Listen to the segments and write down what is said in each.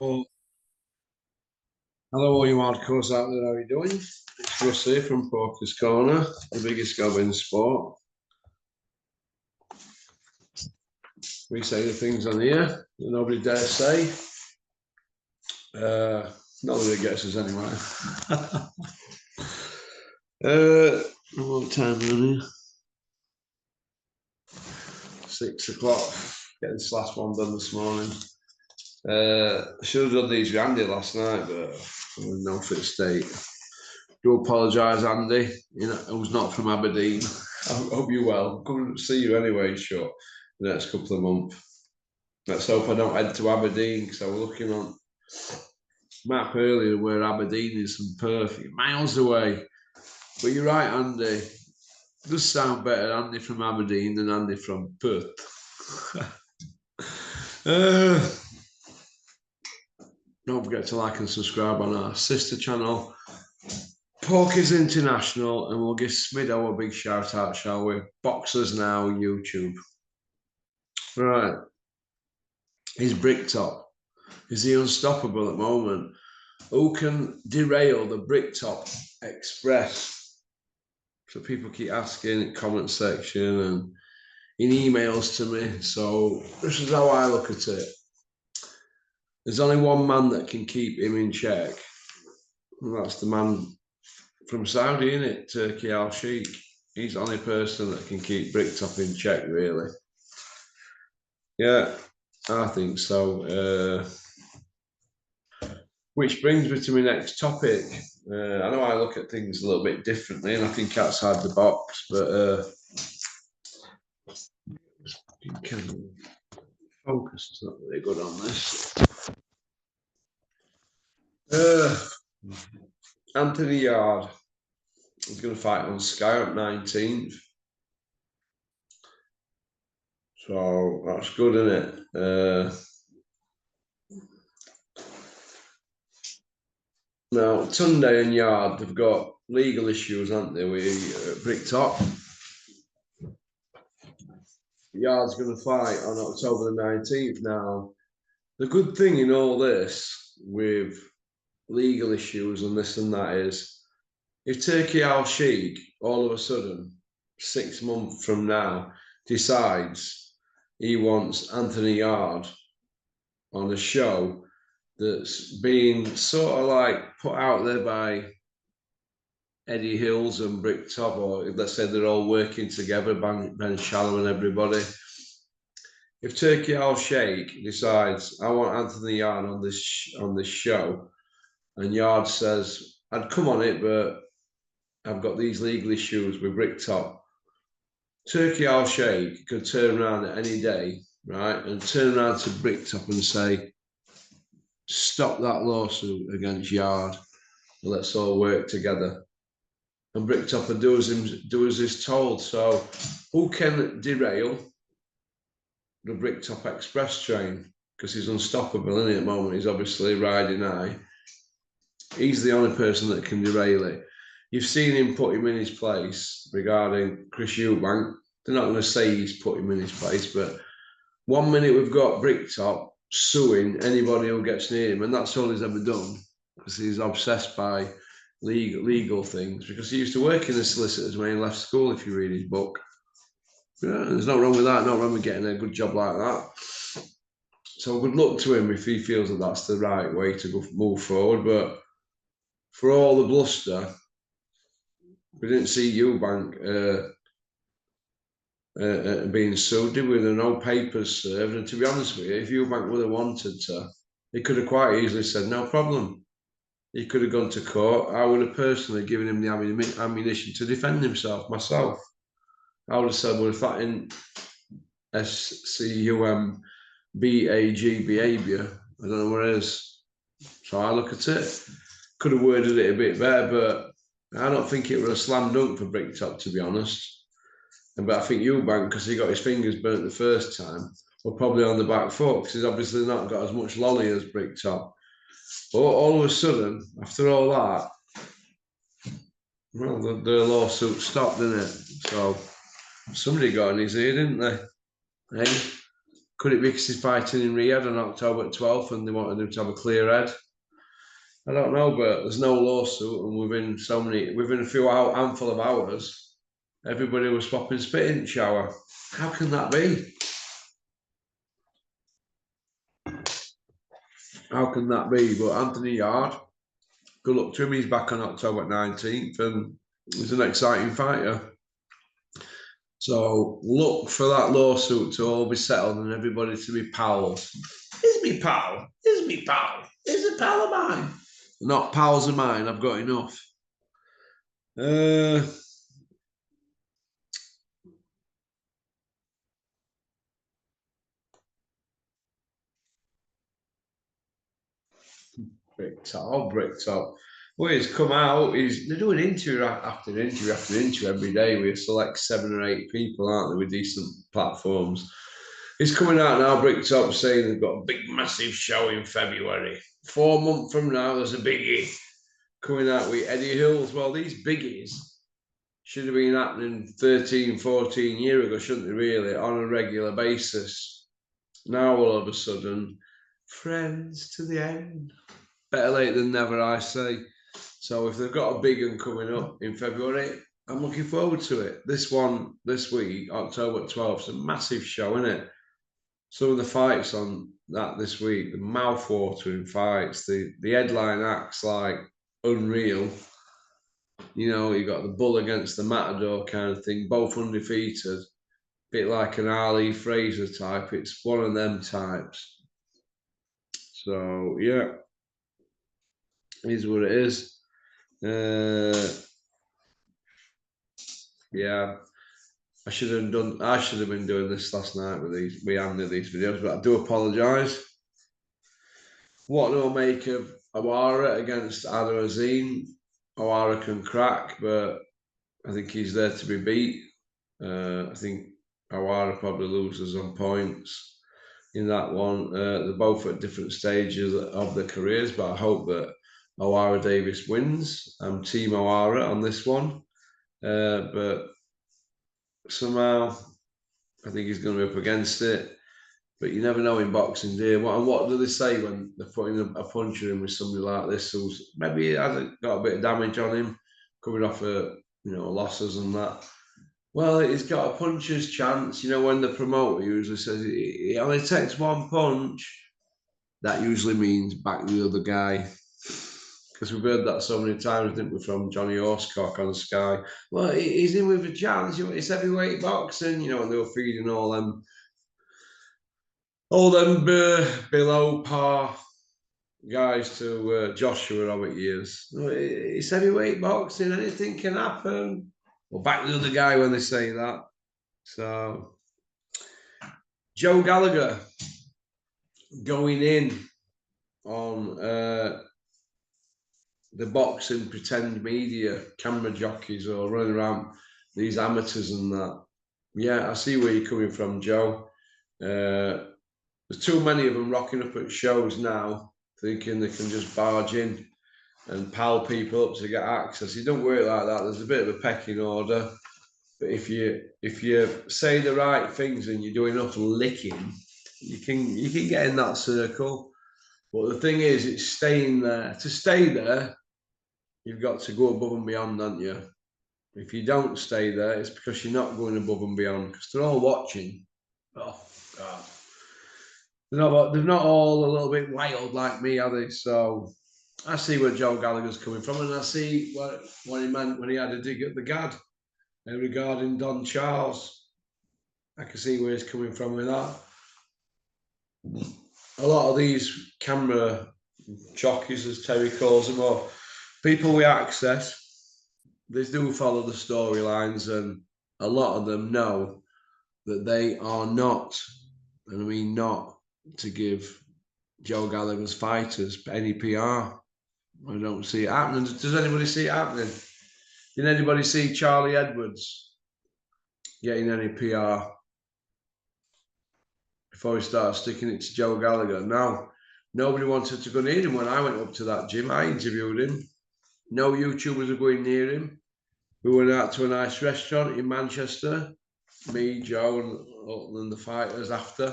Well, hello all you hardcores out there, how are you doing? It's Russ here from Poker's Corner, the biggest gob in sport. We say the things on here that nobody dares say. Not that it gets us anywhere. What time are we on here? 6 o'clock. Getting this last one done this morning. Should have done these with Andy last night, but I'm in no fit state. Do apologise, Andy. You know, who's not from Aberdeen. I hope you're well. Come and see you anyway, sure. The next couple of months. Let's hope I don't head to Aberdeen because I was looking on map earlier where Aberdeen is from Perth, miles away. But you're right, Andy. It does sound better, Andy from Aberdeen than Andy from Perth. Don't forget to like and subscribe on our sister channel, Poker's International, and we'll give Smido a big shout out, shall we? Boxers Now YouTube. Right. He's Bricktop. Is he unstoppable at the moment? Who can derail the Bricktop Express? So people keep asking in the comment section and in emails to me. So this is how I look at it. There's only one man that can keep him in check. And that's the man from Saudi, innit? Turkey Al Sheikh. He's the only person that can keep Bricktop in check, really. Yeah, I think so. Which brings me to my next topic. I know I look at things a little bit differently and I think outside the box, but focus is not really good on this. Anthony Yard is going to fight on Sky on 19th. So that's good, isn't it? Now, Tunde and Yard, they've got legal issues, haven't they, with Bricktop? Yard's going to fight on October the 19th. Now, the good thing in all this with legal issues and this and that is, if Turkey Al Sheikh all of a sudden, 6 months from now, decides he wants Anthony Yard on a show that's being sort of like put out there by Eddie Hills and Bricktop, or let's say they're all working together, Ben Shallow and everybody. If Turkey Al Sheikh decides, I want Anthony Yard on this show, and Yard says, I'd come on it, but I've got these legal issues with Bricktop, Turkey Al Sheikh could turn around at any day, right, and turn around to Bricktop and say, stop that lawsuit against Yard, and let's all work together. And Bricktop will do as is told. So who can derail the Bricktop Express train? Because he's unstoppable, isn't he, at the moment? He's obviously riding high. He's the only person that can derail it. You've seen him put him in his place regarding Chris Eubank. They're not going to say he's put him in his place, but 1 minute we've got Bricktop suing anybody who gets near him, and that's all he's ever done, because he's obsessed by legal things, because he used to work in the solicitors when he left school, if you read his book. Yeah, there's no wrong with that, no wrong with getting a good job like that. So good luck to him if he feels that that's the right way to move forward. But for all the bluster, we didn't see Eubank being sued, did we? There were no papers served. And to be honest with you, if Eubank would have wanted to, he could have quite easily said, no problem. He could have gone to court. I would have personally given him the ammunition to defend himself myself. I would have said, well, if that in SCUMBAG behaviour, I don't know what it is. So I look at it. Could have worded it a bit better, but I don't think it was a slam dunk for Bricktop, to be honest. But I think Eubank, because he got his fingers burnt the first time, were probably on the back foot, because he's obviously not got as much lolly as Bricktop. But all of a sudden, after all that, well, the lawsuit stopped, didn't it? So somebody got in his ear, didn't they? Hey? Could it be because he's fighting in Riyadh on October 12th and they wanted him to have a clear head? I don't know, but there's no lawsuit, and within a few handful of hours, everybody was swapping spit in the shower. How can that be? How can that be? But Anthony Yard, good luck to him. He's back on October 19th, and he's an exciting fighter. So look for that lawsuit to all be settled and everybody to be pals. Is me pal? Is me pal? Is a pal of mine? Not pals of mine. I've got enough. Bricktop. Well, he's come out. They're doing interview after interview after interview every day. We select 7 or 8 people, aren't they, with decent platforms. He's coming out now, Bricktop, saying they've got a big, massive show in February. 4 months from now, there's a biggie coming out with Eddie Hills. Well, these biggies should have been happening 13, 14 years ago, shouldn't they, really, on a regular basis. Now, all of a sudden, friends to the end. Better late than never, I say. So if they've got a big one coming up in February, I'm looking forward to it. This one, this week, October 12th, is a massive show, isn't it? Some of the fights on that this week, the mouth-watering fights, the headline acts like unreal. You know, you got the bull against the matador kind of thing, both undefeated. Bit like an Ali Fraser type. It's one of them types. So, yeah. It is what it is. Yeah. I should have been doing this last night with these videos, but I do apologise. What do I make of Awara against Adder Azim? Awara can crack, but I think he's there to be beat. I think Awara probably loses on points in that one. They're both at different stages of their careers, but I hope that Awara Davis wins. I'm Team Awara on this one. But somehow I think he's going to be up against it. But you never know in boxing, do you? What do they say when they're putting a puncher in with somebody like this who's maybe hasn't got a bit of damage on him, coming off losses and that? Well, he's got a puncher's chance. You know, when the promoter usually says it only takes one punch, that usually means back the other guy. Because we've heard that so many times, didn't we, from Johnny Horsecock on Sky? Well, he's in with a chance. It's heavyweight boxing, and they were feeding all them below par guys to Joshua Robert years. It's heavyweight boxing. Anything can happen. Well, back the other guy when they say that. So, Joe Gallagher going in on the boxing pretend media, camera jockeys, or running around these amateurs and that. Yeah, I see where you're coming from, Joe. There's too many of them rocking up at shows now, thinking they can just barge in and pal people up to get access. It don't work like that. There's a bit of a pecking order. But if you say the right things and you do enough licking, you can get in that circle. But the thing is, it's staying there. To stay there, you've got to go above and beyond, haven't you? If you don't stay there, it's because you're not going above and beyond, because they're all watching. Oh, God. They're not all a little bit wild like me, are they? So I see where Joe Gallagher's coming from, and I see what he meant when he had a dig at the Gad regarding Don Charles. I can see where he's coming from with that. A lot of these camera jockeys, as Terry calls them, or people with access, they do follow the storylines, and a lot of them know that they are not, and I mean not, to give Joe Gallagher's fighters any PR. I don't see it happening. Does anybody see it happening? Did anybody see Charlie Edwards getting any PR before he started sticking it to Joe Gallagher? No, nobody wanted to go near him when I went up to that gym. I interviewed him. No YouTubers are going near him. We went out to a nice restaurant in Manchester. Me, Joe, and the fighters after.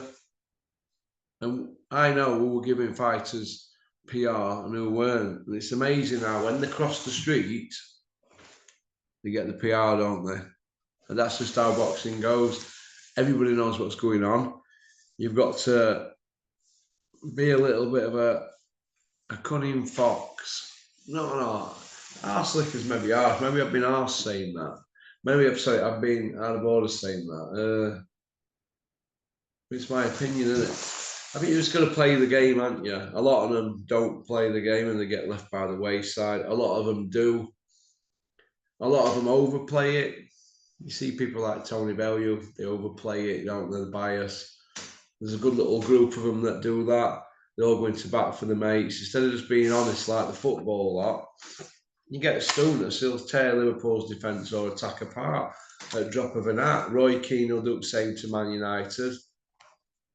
And I know who were giving fighters PR and who weren't. And it's amazing how when they cross the street, they get the PR, don't they? And that's just how boxing goes. Everybody knows what's going on. You've got to be a little bit of a cunning fox. No. Arse lickers maybe arse. Maybe I've been arse saying that. Maybe I've been out of order saying that. It's my opinion, isn't it? I think you just got to play the game, aren't you? A lot of them don't play the game and they get left by the wayside. A lot of them do. A lot of them overplay it. You see people like Tony Bellew, they overplay it, don't they? The bias. There's a good little group of them that do that. They're all going to bat for the mates. Instead of just being honest like the football lot, you get Stooners, he'll tear Liverpool's defence or attack apart at a drop of an hat. Roy Keane will do the same to Man United.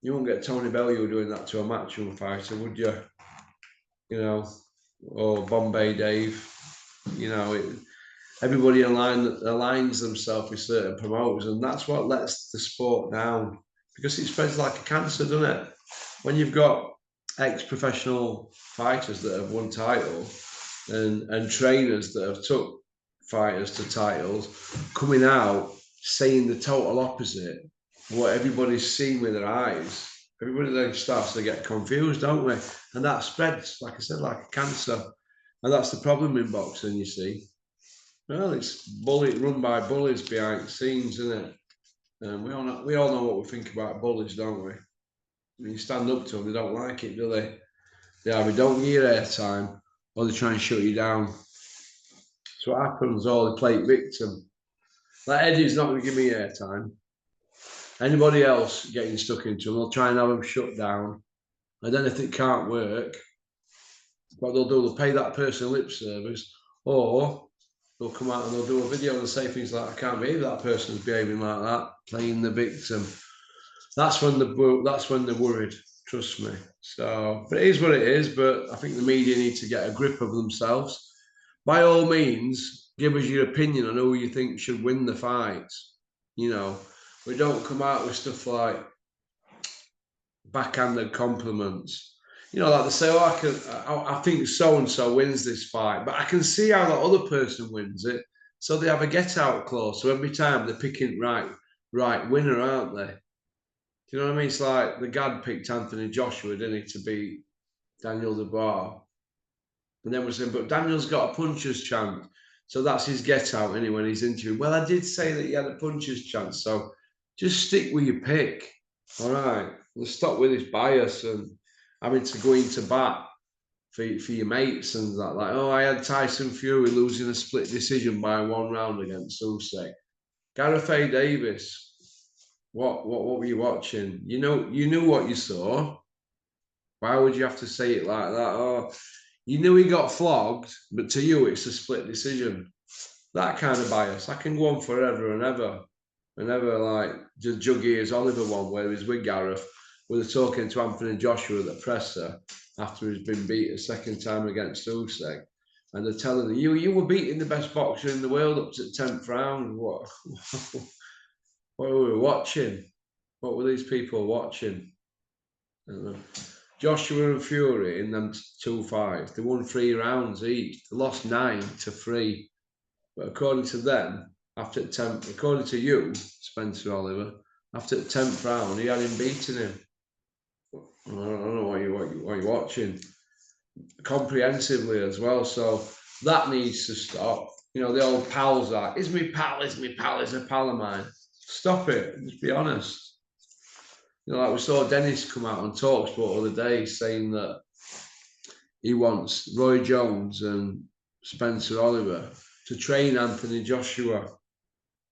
You won't get Tony Bellew doing that to a matchroom fighter, would you? You know, or Bombay Dave. You know, everybody aligns themselves with certain promoters, and that's what lets the sport down because it spreads like a cancer, doesn't it? When you've got ex-professional fighters that have won titles and trainers that have took fighters to titles coming out saying the total opposite what everybody's seen with their eyes, everybody then starts to get confused, don't we? And that spreads, like I said, like a cancer. And that's the problem in boxing, you see. Well, it's run by bullies behind the scenes, isn't it? And we all know what we think about bullies, don't we? When you stand up to them, they don't like it, do they? They either don't give you airtime or they try and shut you down. So what happens, they play victim. Like Eddie's not going to give me airtime. Anybody else getting stuck into them, they'll try and have them shut down. And then if it can't work, what they'll do, they'll pay that person lip service, or they'll come out and they'll do a video and say things like, I can't believe that person's behaving like that, playing the victim. That's when they're worried, trust me. So, but it is what it is, but I think the media need to get a grip of themselves. By all means, give us your opinion on who you think should win the fights. You know, we don't come out with stuff like backhanded compliments. You know, like they say, I think so and so wins this fight, but I can see how that other person wins it. So they have a get out clause. So every time they're picking right winner, aren't they? Do you know what I mean? It's like the Gad picked Anthony Joshua, didn't he, to beat Daniel Dubois. And then we're saying, but Daniel's got a puncher's chance. So that's his get out anyway when he's interviewed. Well, I did say that he had a puncher's chance. So just stick with your pick. All right. Let's stop with this bias and having to go into bat for your mates and that. Like, I had Tyson Fury losing a split decision by 1 round against Usyk. Gareth A. Davis. What were you watching? You knew what you saw. Why would you have to say it like that? You knew he got flogged, but to you it's a split decision. That kind of bias. I can go on forever and ever. And ever like the Juggies Oliver one where he's with Gareth, where they're talking to Anthony Joshua at the presser after he's been beat a second time against Usyk. And they're telling him, you were beating the best boxer in the world up to the 10th round. What were we watching? What were these people watching? Joshua and Fury in them 2 fights, they won 3 rounds each. They lost 9-3. But according to them, according to you, Spencer Oliver, after the 10th round, he had him beating him. I don't know what you're watching. Comprehensively as well. So that needs to stop. You know, the old pals are, is me pal, is a pal of mine. Stop it. Just be honest. You know, like we saw Dennis come out on TalkSport the other day saying that he wants Roy Jones and Spencer Oliver to train Anthony Joshua.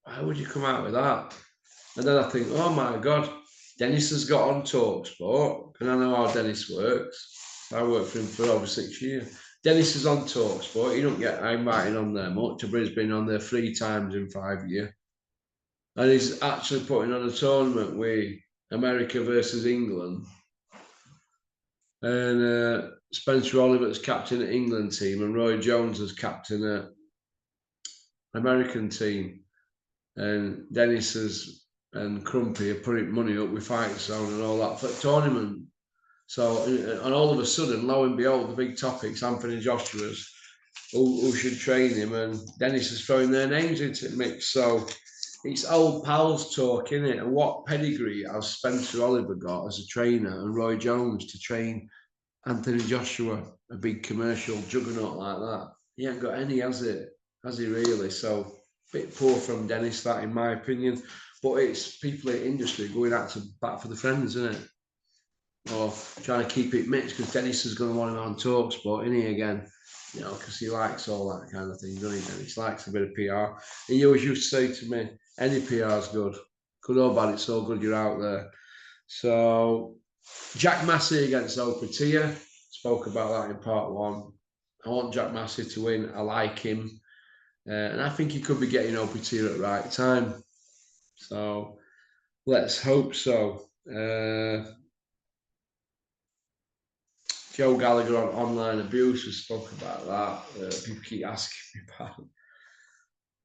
Why would you come out with that? And then I think, oh my God, Dennis has got on TalkSport, and I know how Dennis works. I worked for him for over 6 years. Dennis is on TalkSport. He don't get invited on there much, but he's been on there 3 times in 5 years. And he's actually putting on a tournament with America versus England. And Spencer Oliver's captain at England team, and Roy Jones is captain at American team. And Dennis and Crumpy are putting money up with Fight Zone and all that for the tournament. So, and all of a sudden, lo and behold, the big topic's Anthony Joshua's, who should train him, and Dennis is throwing their names into the mix. So it's old pals talk, innit? And what pedigree has Spencer Oliver got as a trainer, and Roy Jones to train Anthony Joshua, a big commercial juggernaut like that? He ain't got any, has it? Has he really? So a bit poor from Dennis, that, in my opinion. But it's people in the industry going out to bat for the friends, isn't it? Or trying to keep it mixed, because Dennis is going to want him on TalkSport, isn't he, again? You know, because he likes all that kind of thing, doesn't he, Dennis? Likes a bit of PR. And you always used to say to me, any PR is good. Good or bad, it's so good you're out there. So, Jack Massey against Opatia. Spoke about that in part 1. I want Jack Massey to win. I like him. And I think he could be getting Opatia at the right time. So, let's hope so. Joe Gallagher on online abuse, we spoke about that. People keep asking me about it.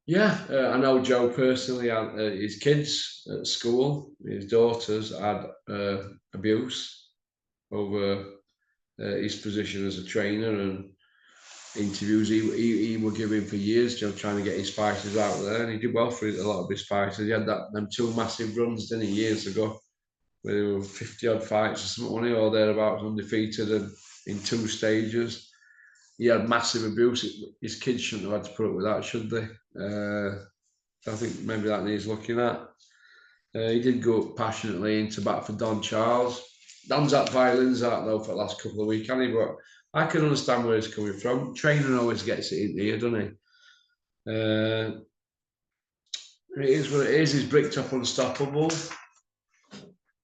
Yeah, I know Joe personally. His kids at school, his daughters had abuse over his position as a trainer, and interviews he were giving for years, Joe, trying to get his fighters out there, and he did well for a lot of his fighters. He had them 2 massive runs, didn't he, years ago, where there were 50-odd fights or something, or thereabouts, undefeated, and in 2 stages. He had massive abuse. His kids shouldn't have had to put up with that, should they? I think maybe that needs looking at. He did go passionately into bat for Don Charles. Don's at violins out though for the last couple of weeks, hasn't he? But I can understand where he's coming from. Trainer always gets it in here, doesn't he? It is what it is. Is Bricktop unstoppable?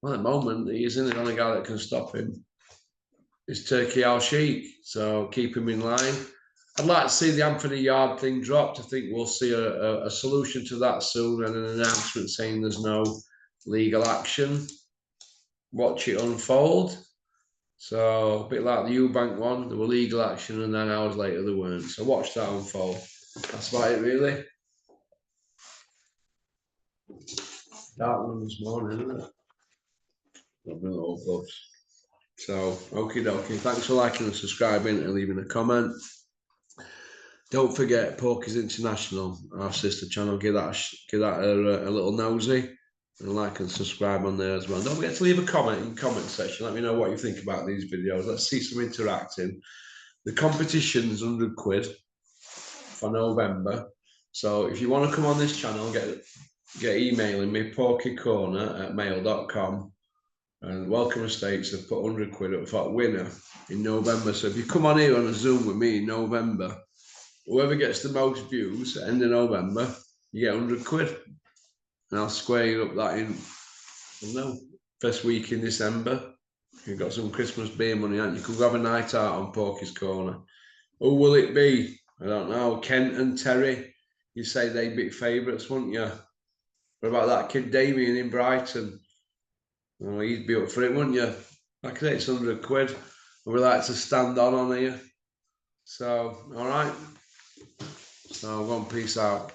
Well, at the moment, he isn't the only guy that can stop him. It's Turkey Al Sheikh, so keep him in line. I'd like to see the Anthony Yard thing dropped. I think we'll see a solution to that soon, and an announcement saying there's no legal action. Watch it unfold. So a bit like the Eubank one, there were legal action, and then hours later there weren't. So watch that unfold. That's about it, really. Dark one this morning, isn't it? Got my little gloves. So, okie dokie. Thanks for liking and subscribing and leaving a comment. Don't forget Pokers International, our sister channel. Give that a little nosy, and like and subscribe on there as well. Don't forget to leave a comment in the comment section. Let me know what you think about these videos. Let's see some interacting. The competition's £100 for November. So if you want to come on this channel, get emailing me, pokecorner@mail.com. And Welcome Estates have put £100 up for winner in November. So if you come on here on a Zoom with me in November, whoever gets the most views at the end of November, you get £100. And I'll square you up that in, I don't know, first week in December. You've got some Christmas beer money, and you could have a night out on Porky's Corner. Who will it be? I don't know. Kent and Terry, you say they'd be favourites, wouldn't you? What about that kid Damien in Brighton? Oh, he'd be up for it, wouldn't you? Like I say, it's £100. And we like to stand on here. So, all right. So, go on, peace out.